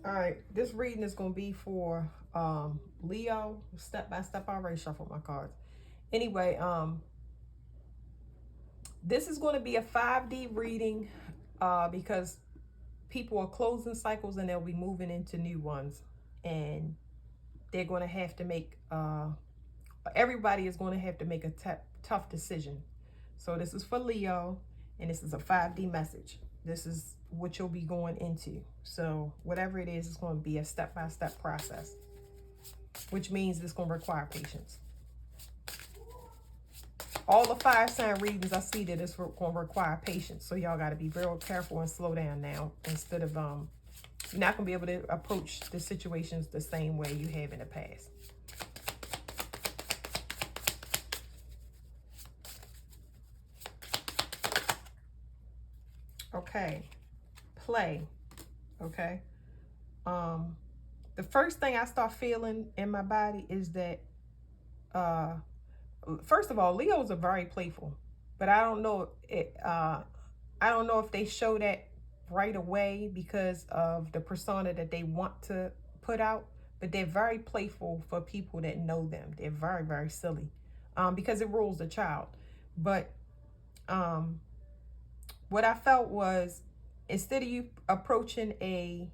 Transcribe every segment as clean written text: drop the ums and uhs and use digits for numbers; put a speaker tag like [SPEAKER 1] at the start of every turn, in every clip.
[SPEAKER 1] All right, this reading is going to be for Leo. Step by step, I already shuffled my cards. Anyway, this is going to be a 5D reading because people are closing cycles and they'll be moving into new ones. And they're going to have to make, everybody is going to have to make a tough decision. So this is for Leo, and this is a 5D message. This is what you'll be going into. So whatever it is, it's going to be a step-by-step process, which means it's going to require patience. All the fire sign readings I see that it's going to require patience. So y'all got to be real careful and slow down now instead of, you're not going to be able to approach the situations the same way you have in the past. Okay. Play. Okay. The first thing I start feeling in my body is that, first of all, Leos are very playful, but I don't know I don't know if they show that right away because of the persona that they want to put out, but they're very playful for people that know them. They're very, very silly, because it rules the child. But what I felt was, instead of you approaching a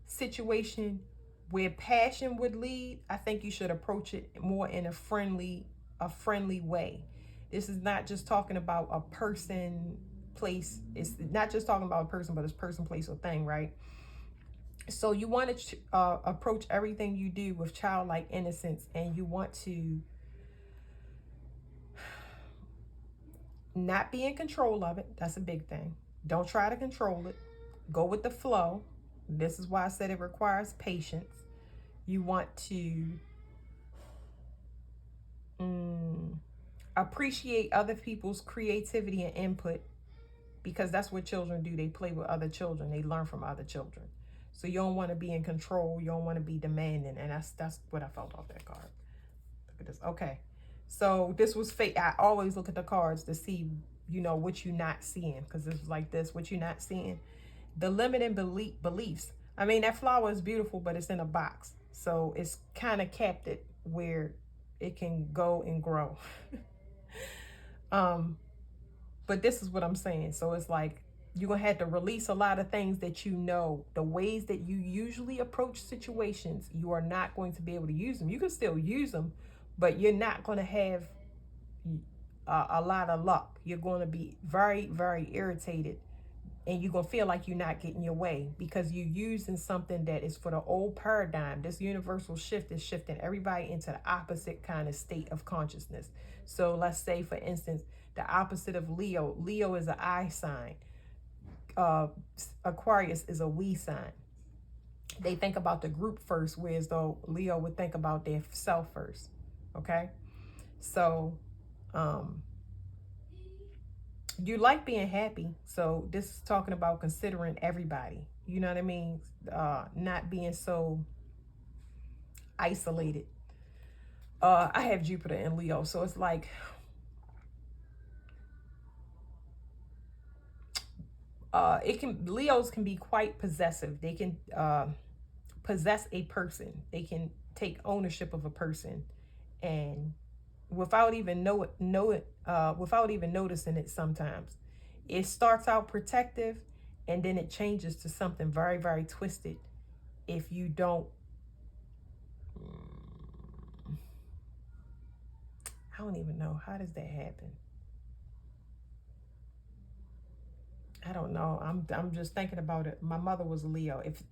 [SPEAKER 1] situation where passion would lead, I think you should approach it more in a friendly way. This is not just talking about a person, place. It's not just talking about a person, but it's person, place, or thing, right? So you want to approach everything you do with childlike innocence, and you want to not be in control of it. That's a big thing. Don't try to control it. Go with the flow. This is why I said it requires patience. You want to appreciate other people's creativity and input, because that's what children do. They play with other children. They learn from other children. So you don't want to be in control. You don't want to be demanding. And that's what I felt off that card. Look at this. Okay. So this was fate. I always look at the cards to see, what you're not seeing. Because it's like this, what you're not seeing. The limiting beliefs. I mean, that flower is beautiful, but it's in a box. So it's kind of capped it where it can go and grow. um, but this is what I'm saying. So it's like you're going to have to release a lot of things that the ways that you usually approach situations, you are not going to be able to use them. You can still use them, but you're not going to have a lot of luck. You're going to be very, very irritated, and you're going to feel like you're not getting your way because you're using something that is for the old paradigm. This universal shift is shifting everybody into the opposite kind of state of consciousness. So let's say, for instance, the opposite of Leo. Leo is an I sign. Aquarius is a we sign. They think about the group first, whereas though Leo would think about their self first. Okay? So, you like being happy. So this is talking about considering everybody. You know what I mean? Not being so isolated. I have Jupiter in Leo, so it's like Leos can be quite possessive. They can possess a person. They can take ownership of a person, and without even without even noticing it. Sometimes it starts out protective, and then it changes to something very, very twisted if you don't. I don't even know, how does that happen. I don't know. I'm just thinking about it. My mother was a Leo. If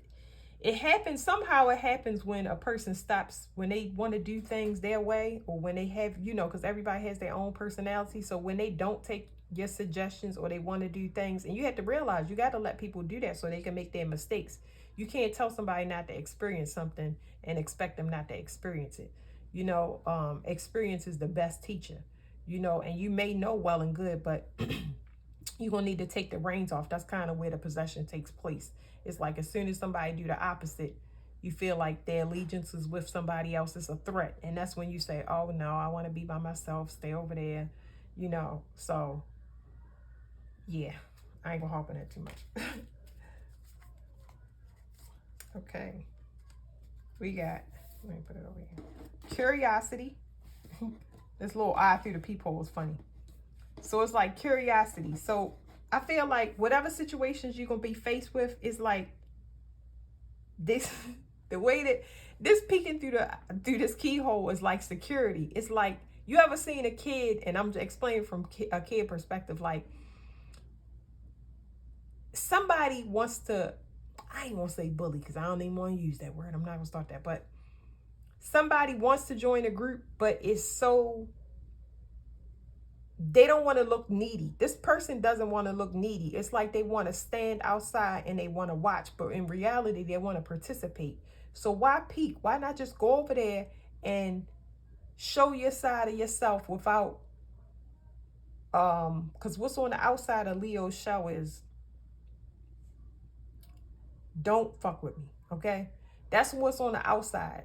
[SPEAKER 1] it happens, somehow it happens when a person stops, when they want to do things their way, or when they have, because everybody has their own personality. So when they don't take your suggestions, or they want to do things, and you have to realize you got to let people do that so they can make their mistakes. You can't tell somebody not to experience something and expect them not to experience it. Experience is the best teacher, and you may know well and good, but you're going to need to take the reins off. That's kind of where the possession takes place. It's like as soon as somebody do the opposite, you feel like their allegiance is with somebody else. It's a threat. And that's when you say, oh, no, I want to be by myself. Stay over there, So, yeah, I ain't going to harp on that too much. Okay. We got, let me put it over here. Curiosity. This little eye through the peephole is funny. So it's like curiosity. So I feel like whatever situations you're going to be faced with is like this, the way that this peeking through this keyhole is like security. It's like, you ever seen a kid, and I'm explaining from a kid perspective, like somebody wants to, I ain't gonna say bully because I don't even want to use that word. I'm not gonna start that, but somebody wants to join a group, but it's so, they don't want to look needy. This person doesn't want to look needy. It's like they want to stand outside and they want to watch, but in reality, they want to participate. So why peek? Why not just go over there and show your side of yourself without, because what's on the outside of Leo's show is, don't fuck with me, okay? That's what's on the outside,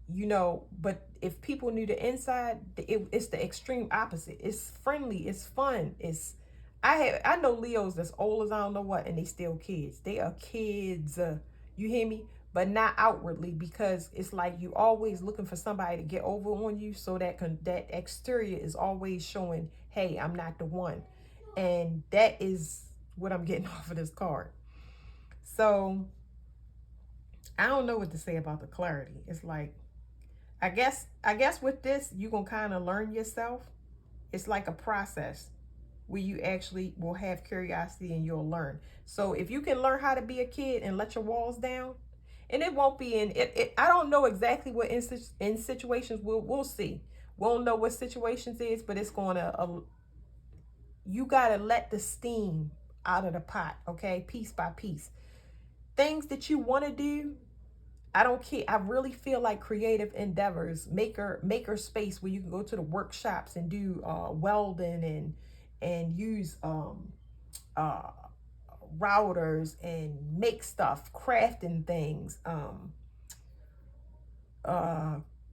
[SPEAKER 1] you know. But if people knew the inside, it's the extreme opposite. It's friendly, it's fun, it's, I know Leos that's old as I don't know what, and they still kids. They are kids, you hear me? But not outwardly, because it's like you always looking for somebody to get over on you, so that that exterior is always showing, hey, I'm not the one. And that is what I'm getting off of this card. So I don't know what to say about the clarity. It's like, I guess with this, you're going to kind of learn yourself. It's like a process where you actually will have curiosity and you'll learn. So if you can learn how to be a kid and let your walls down, and it won't be in it, I don't know exactly what in situations we'll see. We won't know what situations is, but it's going to, you got to let the steam out of the pot, okay? Piece by piece. Things that you want to do, I don't care. I really feel like creative endeavors, maker space, where you can go to the workshops and do welding and use routers and make stuff, crafting things,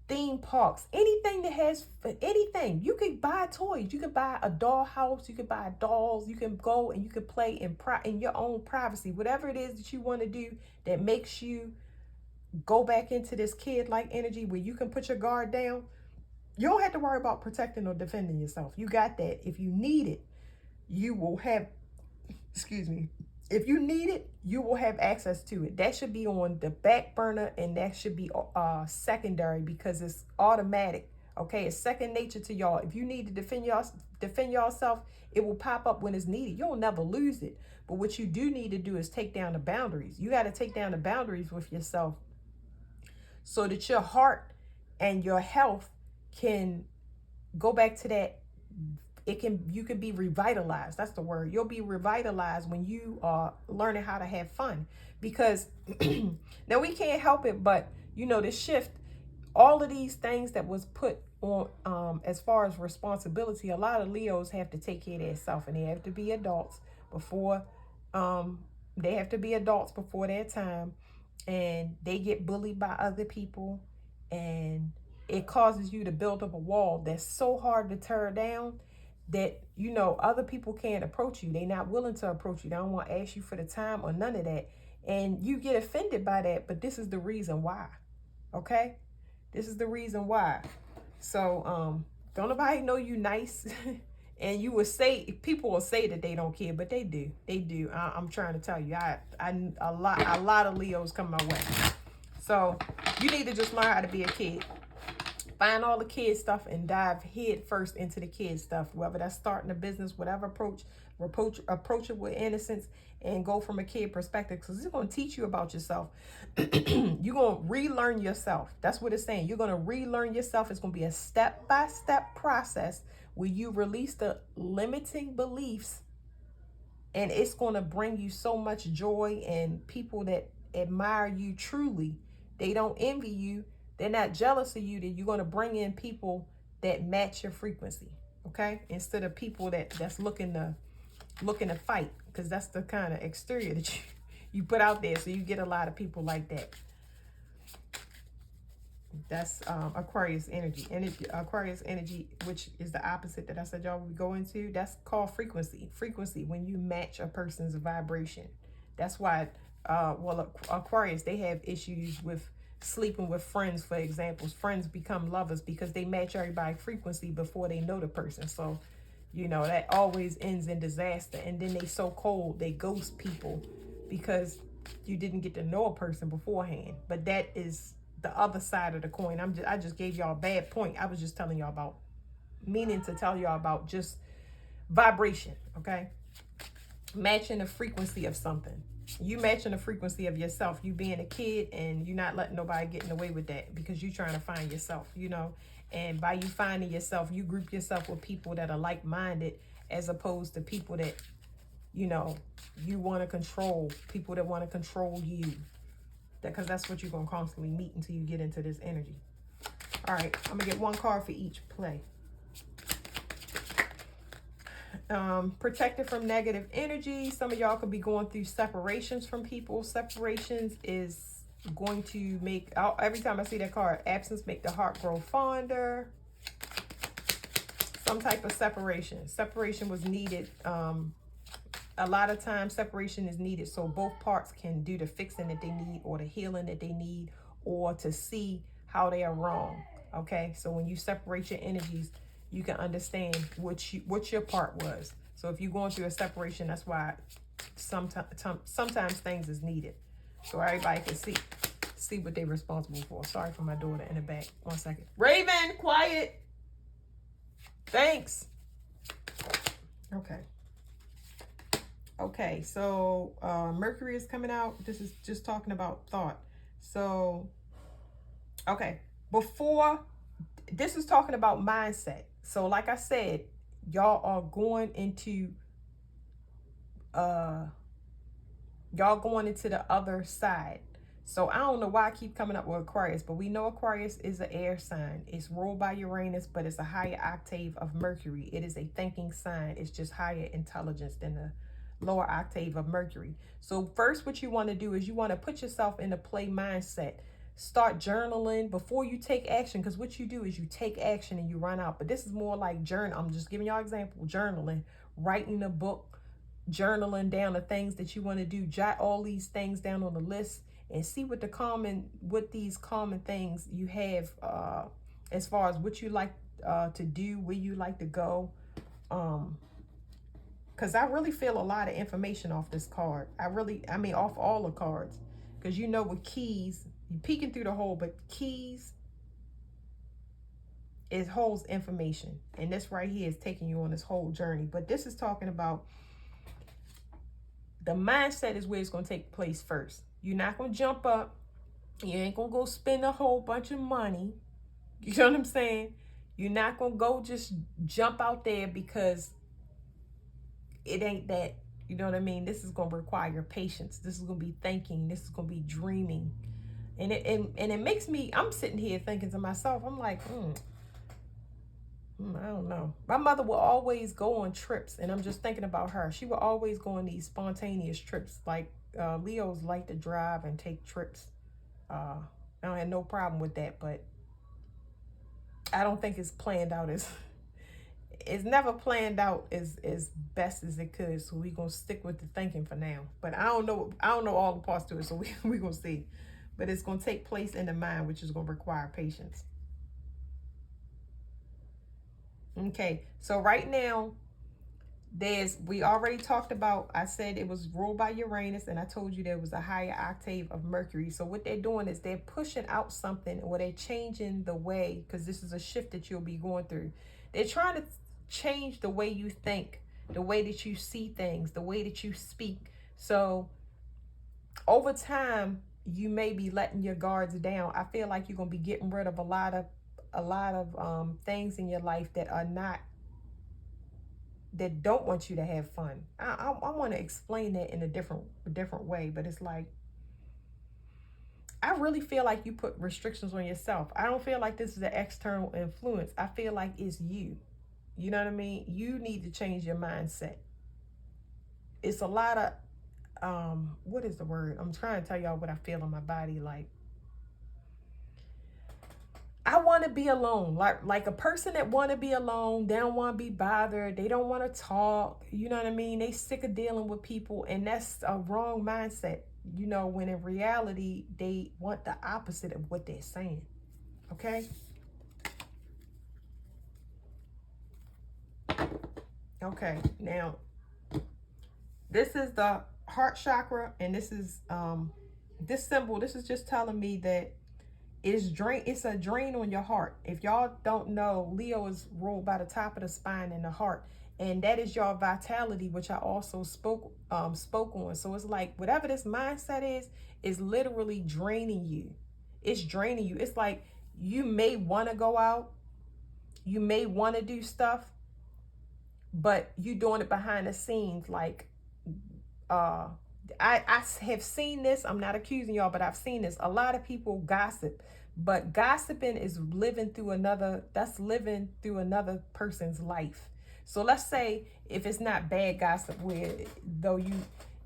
[SPEAKER 1] theme parks, anything that has anything. You can buy toys, you can buy a doll house, you can buy dolls, you can go and you can play in your own privacy, whatever it is that you want to do that makes you go back into this kid-like energy where you can put your guard down. You don't have to worry about protecting or defending yourself. You got that. If you need it, you will have, excuse me, if you need it, you will have access to it. That should be on the back burner, and that should be secondary, because it's automatic. Okay, it's second nature to y'all. If you need to defend yourself, it will pop up when it's needed. You'll never lose it. But what you do need to do is take down the boundaries. You got to take down the boundaries with yourself, so that your heart and your health can go back to that. You can be revitalized. That's the word. You'll be revitalized when you are learning how to have fun. Because now we can't help it, but you know, the shift, all of these things that was put on as far as responsibility, a lot of Leos have to take care of themselves, and they have to be adults before their time. And they get bullied by other people, and it causes you to build up a wall that's so hard to tear down that, you know, other people can't approach you. They're not willing to approach you. They don't want to ask you for the time or none of that. And you get offended by that, but this is the reason why. Okay? This is the reason why. So, don't nobody know you nice. And you will say, people will say that they don't care, but they do. They do. I'm trying to tell you, a lot of Leos come my way. So you need to just learn how to be a kid. Find all the kid stuff and dive head first into the kid stuff. Whether that's starting a business, whatever, approach it with innocence and go from a kid perspective, because it's going to teach you about yourself. You're going to relearn yourself. That's what it's saying. You're going to relearn yourself. It's going to be a step-by-step process where you release the limiting beliefs, and it's going to bring you so much joy. And people that admire you truly, they don't envy you, they're not jealous of you, that you're going to bring in people that match your frequency, okay? Instead of people that's looking to fight, because that's the kind of exterior that you put out there. So you get a lot of people like that. That's Aquarius energy. Aquarius energy, which is the opposite that I said y'all would go into. That's called frequency. Frequency, when you match a person's vibration. That's why Aquarius, they have issues with sleeping with friends, for example. Friends become lovers because they match everybody's frequency before they know the person. So, you know, that always ends in disaster. And then they so cold, they ghost people because you didn't get to know a person beforehand. But that is the other side of the coin. I just gave y'all a bad point. I was just telling y'all about, meaning to tell y'all about just vibration, okay? Matching the frequency of something. You matching the frequency of yourself. You being a kid and you're not letting nobody get in the way with that because you're trying to find yourself, you know. And by you finding yourself, you group yourself with people that are like-minded as opposed to people that, you know, you want to control, people that want to control you. Because that's what you're going to constantly meet until you get into this energy. All right, I'm going to get one card for each play. Protected from negative energy. Some of y'all could be going through separations from people. Separations is going to make, every time I see that card, absence make the heart grow fonder. Some type of separation. Separation was needed. A lot of times separation is needed so both parts can do the fixing that they need or the healing that they need or to see how they are wrong. Okay, so when you separate your energies, you can understand what your part was. So if you're going through a separation, that's why sometimes things is needed. So everybody can see what they're responsible for. Sorry for my daughter in the back. 1 second. Raven, quiet. Thanks. Okay. Okay, so Mercury is coming out. This is just talking about thought. So, okay. This is talking about mindset. So like I said, y'all are going into the other side. So I don't know why I keep coming up with Aquarius, but we know Aquarius is an air sign. It's ruled by Uranus, but it's a higher octave of Mercury. It is a thinking sign. It's just higher intelligence than the lower octave of Mercury. So first, what you want to do is you want to put yourself in a play mindset. Start journaling before you take action, because what you do is you take action and you run out. But this is more like journal. I'm just giving y'all an example. Journaling, writing a book, journaling down the things that you want to do. Jot all these things down on the list and see what these common things you have as far as what you like to do, where you like to go. Because I really feel a lot of information off this card. I mean, off all the cards. Because you know with keys, you're peeking through the hole, but keys, it holds information. And this right here is taking you on this whole journey. But this is talking about the mindset is where it's going to take place first. You're not going to jump up. You ain't going to go spend a whole bunch of money. You know what I'm saying? You're not going to go just jump out there because it ain't that. You know what I mean? This is going to require patience. This is going to be thinking. This is going to be dreaming. And it makes me, I'm sitting here thinking to myself, I'm like, I don't know. My mother will always go on trips, and I'm just thinking about her. She will always go on these spontaneous trips. Like Leos like to drive and take trips. I don't have no problem with that, but I don't think it's planned out as it's never planned out as best as it could. So we're gonna stick with the thinking for now. But I don't know all the parts to it, so we're gonna see. But it's gonna take place in the mind, which is gonna require patience. Okay, so right now, we already talked about, I said it was ruled by Uranus, and I told you there was a higher octave of Mercury. So what they're doing is they're pushing out something, or they're changing the way, because this is a shift that you'll be going through. They're trying to change the way you think, the way that you see things, the way that you speak. So over time, you may be letting your guards down. I feel like you're going to be getting rid of a lot of things in your life that don't want you to have fun. I want to explain that in a different way, but it's like, I really feel like you put restrictions on yourself. I don't feel like this is an external influence. I feel like it's you. You know what I mean? You need to change your mindset. It's a lot of, what is the word? I'm trying to tell y'all what I feel in my body. Like, I want to be alone. Like a person that want to be alone. They don't want to be bothered. They don't want to talk. You know what I mean? They sick of dealing with people. And that's a wrong mindset. you know, when in reality, they want the opposite of what they're saying. Okay? Okay, now this is the heart chakra, and this is this symbol. This is just telling me that it's a drain on your heart. If y'all don't know, Leo is ruled by the top of the spine and the heart, and that is your vitality, which I also spoke on. So it's like whatever this mindset is literally draining you. It's draining you. It's like you may want to go out, you may want to do stuff, but you doing it behind the scenes. Like I have seen this. I'm not accusing y'all, but I've seen this. A lot of people gossip, but gossiping is living through another person's life. So let's say if it's not bad gossip, where though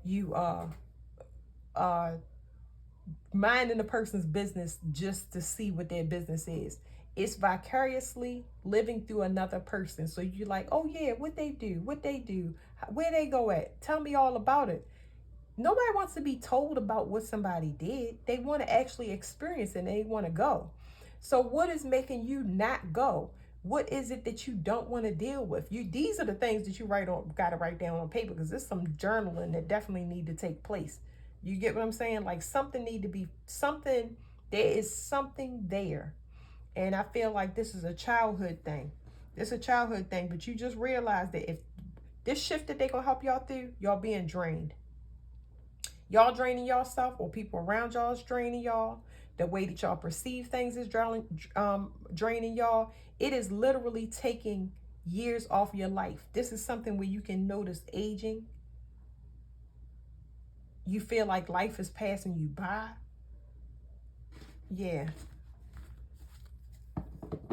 [SPEAKER 1] you minding the person's business just to see what their business is. It's vicariously living through another person. So you're like, oh yeah, what they do, where they go at, tell me all about it. Nobody wants to be told about what somebody did. They want to actually experience it and they want to go. So what is making you not go? What is it that you don't want to deal with? These are the things that you got to write down on paper, because there's some journaling that definitely need to take place. You get what I'm saying? Like there is something there. And I feel like this is a childhood thing. It's a childhood thing, but you just realize that if this shift that they're going to help y'all through, y'all being drained. Y'all draining yourself, or people around y'all is draining y'all. The way that y'all perceive things is draining y'all. It is literally taking years off your life. This is something where you can notice aging. You feel like life is passing you by. Yeah.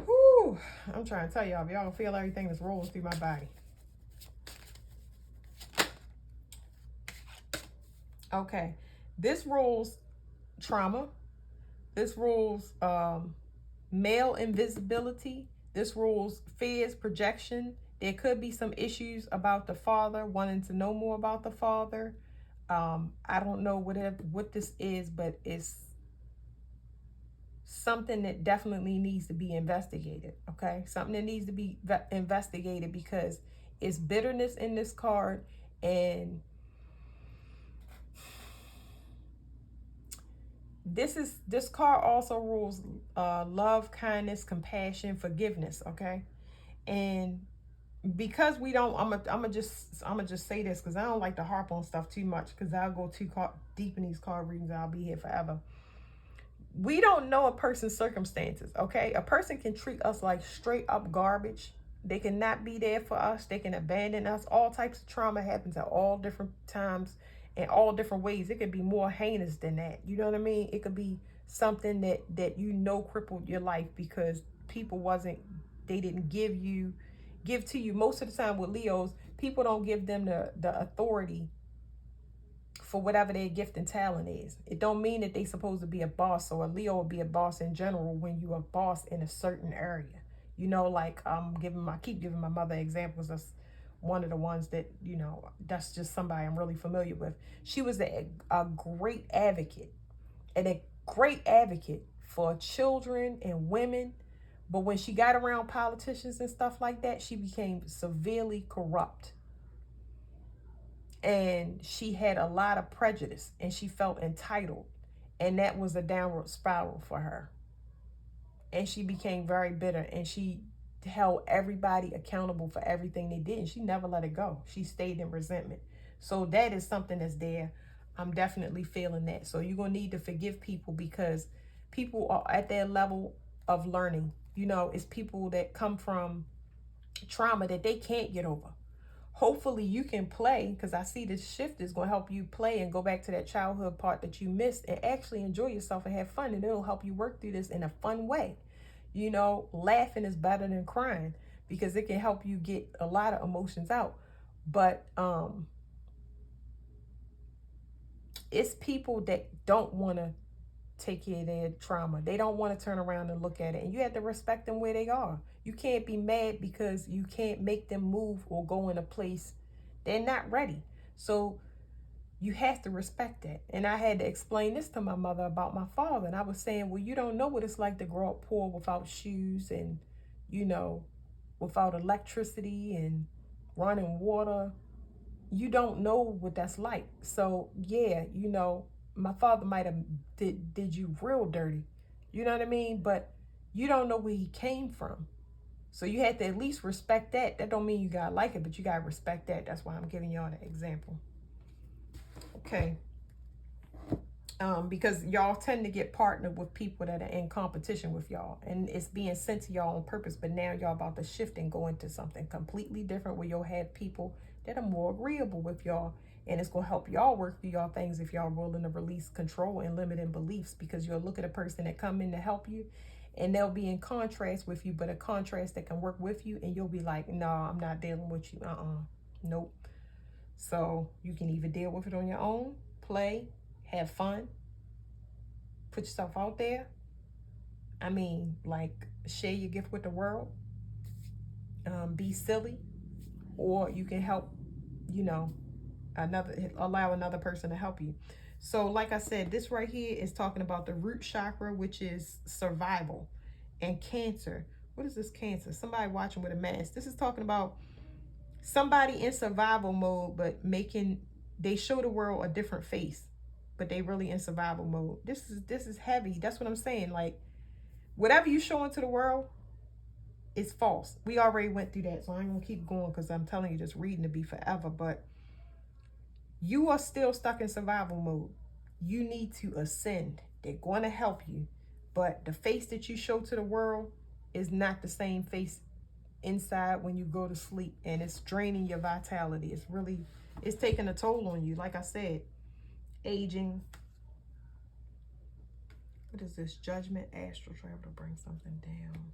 [SPEAKER 1] Whew. I'm trying to tell y'all, if y'all feel everything that's rolling through my body. Okay. This rules trauma. This rules male invisibility. This rules fears, projection. There could be some issues about the father, wanting to know more about the father. I don't know what this is, but it's something that definitely needs to be investigated. Okay, something that needs to be investigated, because it's bitterness in this card, and this card also rules love, kindness, compassion, forgiveness. Okay, and because we don't, I'm gonna just say this, because I don't like to harp on stuff too much, because I'll go too deep in these card readings. I'll be here forever. We don't know a person's circumstances. Okay, a person can treat us like straight up garbage. They can not be there for us. They can abandon us. All types of trauma happens at all different times, in all different ways. It could be more heinous than that. You know what I mean? It could be something that crippled your life, because people they didn't give to you. Most of the time with Leos, people don't give them the authority for whatever their gift and talent is. It don't mean that they supposed to be a boss, or a Leo will be a boss in general when you a boss in a certain area. You know, like I keep giving my mother examples. That's one of the ones that, you know, that's just somebody I'm really familiar with. She was a great advocate, and a great advocate for children and women. But when she got around politicians and stuff like that, she became severely corrupt. And she had a lot of prejudice, and she felt entitled. And that was a downward spiral for her. And she became very bitter, and she held everybody accountable for everything they did. And she never let it go. She stayed in resentment. So that is something that's there. I'm definitely feeling that. So you're going to need to forgive people, because people are at their level of learning. You know, it's people that come from trauma that they can't get over. Hopefully you can play, because I see this shift is going to help you play and go back to that childhood part that you missed, and actually enjoy yourself and have fun. And it'll help you work through this in a fun way. You know, laughing is better than crying, because it can help you get a lot of emotions out. But it's people that don't want to take care of their trauma. They don't want to turn around and look at it. And you have to respect them where they are. You can't be mad because you can't make them move or go in a place they're not ready. So You have to respect that. And I had to explain this to my mother about my father. And I was saying, well, you don't know what it's like to grow up poor without shoes and, you know, without electricity and running water. You don't know what that's like. So yeah, you know, my father might have did you real dirty. You know what I mean? But you don't know where he came from. So you had to at least respect that. That don't mean you gotta like it, but you gotta respect that. That's why I'm giving y'all the example. Okay. Because y'all tend to get partnered with people that are in competition with y'all, and it's being sent to y'all on purpose. But now y'all about to shift and go into something completely different, where you'll have people that are more agreeable with y'all, and it's gonna help y'all work through y'all things if y'all willing to release control and limiting beliefs. Because you'll look at a person that come in to help you, and they'll be in contrast with you, but a contrast that can work with you, and you'll be like, no, I'm not dealing with you. Nope. So you can either deal with it on your own, play, have fun, put yourself out there. I mean, like, share your gift with the world. Be silly, or you can help, you know, allow another person to help you. So like I said, this right here is talking about the root chakra, which is survival, and Cancer. What is this Cancer? Somebody watching with a mask. This is talking about somebody in survival mode, but they show the world a different face, but they really in survival mode. This is heavy. That's what I'm saying. Like, whatever you show into the world is false. We already went through that, so I ain't gonna keep going, because I'm telling you, just reading to be forever. But you are still stuck in survival mode. You need to ascend. They're going to help you, but the face that you show to the world is not the same face inside when you go to sleep, and it's draining your vitality. It's taking a toll on you. Like I said, aging. What is this? Judgment, astral travel to bring something down.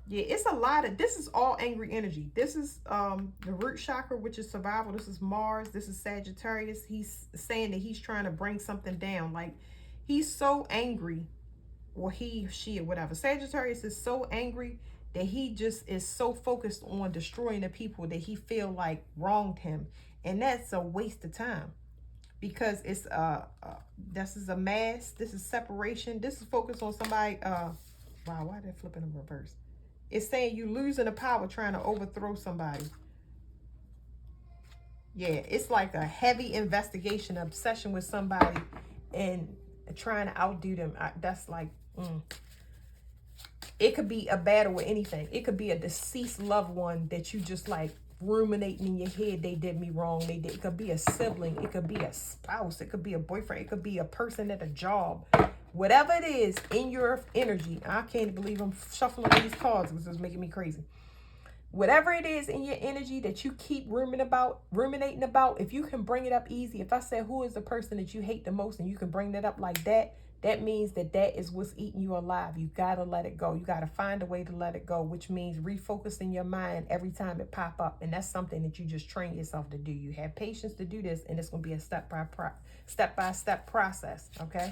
[SPEAKER 1] Yeah, it's a lot of, this is all angry energy. This is the root chakra, which is survival. This is Mars. This is Sagittarius. He's saying that he's trying to bring something down. Like, he's so angry, or he, she, or whatever. Sagittarius is so angry that he just is so focused on destroying the people that he feel like wronged him. And that's a waste of time, because it's this is a mass. This is separation. This is focused on somebody. Wow, why did I flip in reverse? It's saying you losing the power trying to overthrow somebody. Yeah, it's like a heavy investigation, obsession with somebody, and trying to outdo them. That's like, it could be a battle with anything. It could be a deceased loved one that you just like ruminating in your head. They did me wrong. They did. It could be a sibling. It could be a spouse. It could be a boyfriend. It could be a person at a job. Whatever it is in your energy, I can't believe I'm shuffling these cards because it's making me crazy. Whatever it is in your energy that you keep ruminating about, if you can bring it up easy. If I say, who is the person that you hate the most, and you can bring that up like that, that means that is what's eating you alive. You got to let it go. You got to find a way to let it go, which means refocusing your mind every time it pop up. And that's something that you just train yourself to do. You have patience to do this, and it's going to be a step-by-step process, okay?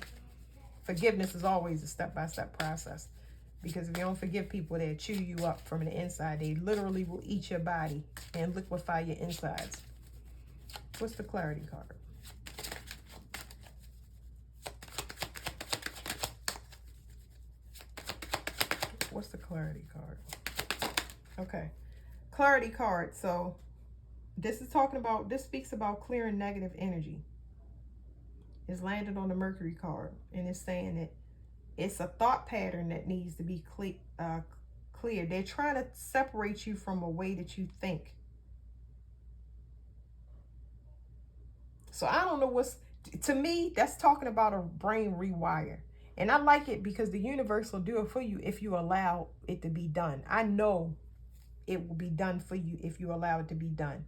[SPEAKER 1] Forgiveness is always a step-by-step process, because if you don't forgive people, they'll chew you up from the inside. They literally will eat your body and liquefy your insides. What's the clarity card? What's the clarity card? Okay, clarity card. So this speaks about clearing negative energy. It's landed on the Mercury card, and it's saying that it's a thought pattern that needs to be clear. They're trying to separate you from a way that you think. So I don't know to me, that's talking about a brain rewire. And I like it because the universe will do it for you if you allow it to be done. I know it will be done for you if you allow it to be done.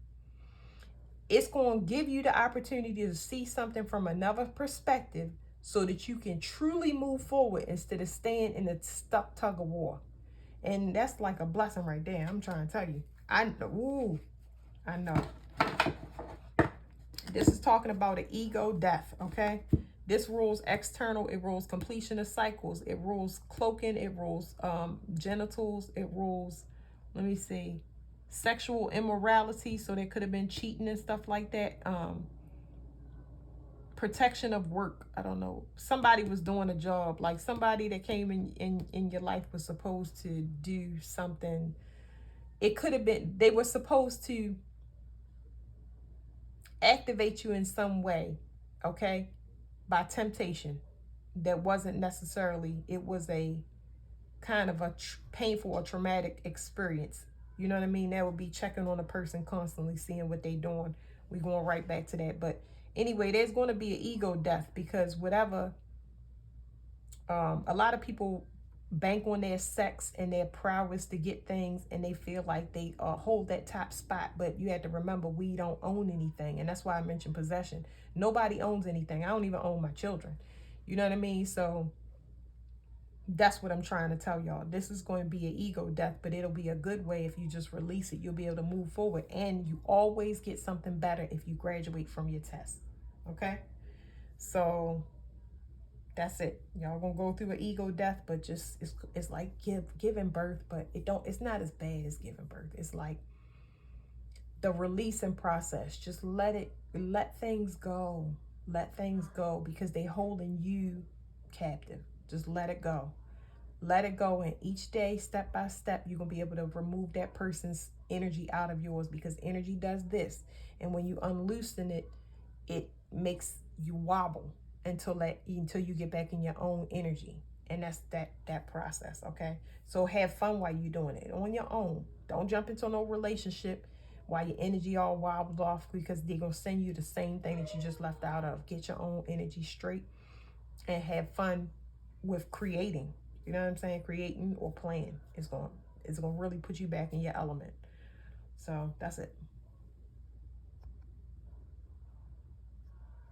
[SPEAKER 1] It's going to give you the opportunity to see something from another perspective, so that you can truly move forward instead of staying in a stuck tug of war. And that's like a blessing right there. I'm trying to tell you. I know. This is talking about an ego death, okay? This rules external. It rules completion of cycles. It rules cloaking. It rules genitals. It rules, let me see. sexual immorality, so there could have been cheating and stuff like that. Protection of work, I don't know, somebody was doing a job, like somebody that came in your life was supposed to do something. It could have been they were supposed to activate you in some way, okay, by temptation. That wasn't necessarily, it was a kind of a painful or traumatic experience. You know what I mean? That would be checking on a person constantly, seeing what they doing. We going right back to that. But anyway, there's going to be an ego death, because whatever, a lot of people bank on their sex and their prowess to get things, and they feel like they hold that top spot. But you have to remember, we don't own anything, and that's why I mentioned possession. Nobody owns anything. I don't even own my children. You know what I mean? So that's what I'm trying to tell y'all. This is going to be an ego death, but it'll be a good way. If you just release it, you'll be able to move forward, and you always get something better if you graduate from your test. Okay? So that's it. Y'all gonna go through an ego death, but just it's like giving birth, but it's not as bad as giving birth. It's like the releasing process. Just let things go. Let things go, because they holding you captive. Just let it go. Let it go, and each day, step by step, you're going to be able to remove that person's energy out of yours, because energy does this. And when you unloosen it, it makes you wobble until you get back in your own energy. And that's that process, okay? So have fun while you're doing it on your own. Don't jump into no relationship while your energy all wobbled off, because they're going to send you the same thing that you just left out of. Get your own energy straight and have fun with creating. You know what I'm saying? Creating or playing is going to really put you back in your element. So that's it.